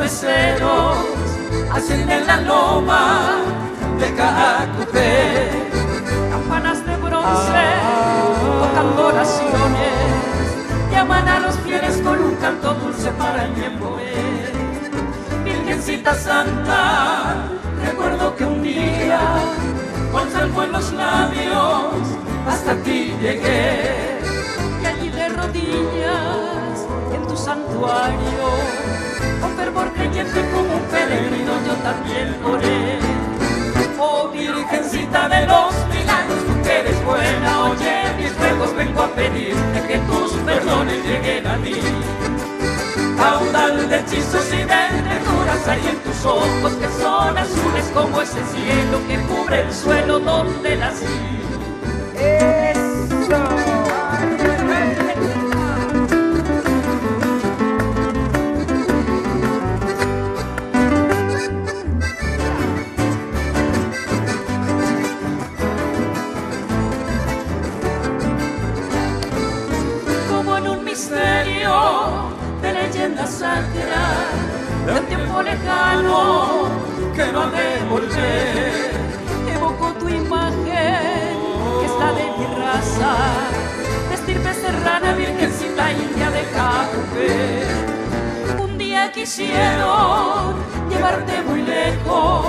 meseros ascienden la loma de Cacupé. Campanas de bronce tocando oraciones llaman a los fieles con un canto dulce para el tiempo. Virgencita Santa, recuerdo que un día con salvo en los labios hasta ti llegué. Y allí de rodillas en tu santuario, con fervor creyente como un peregrino yo también oré. Oh Virgencita de los milagros, tú que eres buena, oye mis ruegos, vengo a pedirte que tus perdones lleguen a mí. Caudal de hechizos y de ternuras hay en tus ojos, que son azules como ese cielo que cubre el suelo donde nací. Como en un misterio de leyenda sacra, de un tiempo lejano que no ha de volver, evoco tu imagen que está de mi raza, de estirpe serrana, virgencita india de Cacupé. Un día quisieron llevarte muy lejos,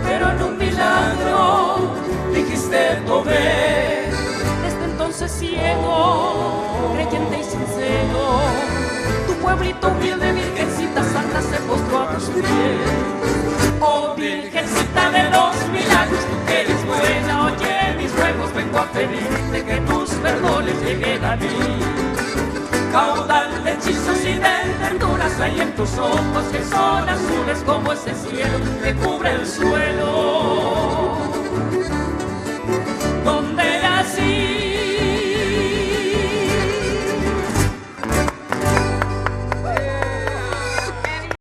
pero en un milagro dijiste tomé. desde entonces ciego, creyente y sincero, tu pueblito humilde, virgencita santa, se postró a tus pies. Oh Virgencita de los milagros, tú que eres buena, oye mis ruegos, vengo a pedirte que tus perdones lleguen a mí. Caudal de hechizos y de ternuras hay en tus ojos, que son azules como ese cielo que cubre el suelo.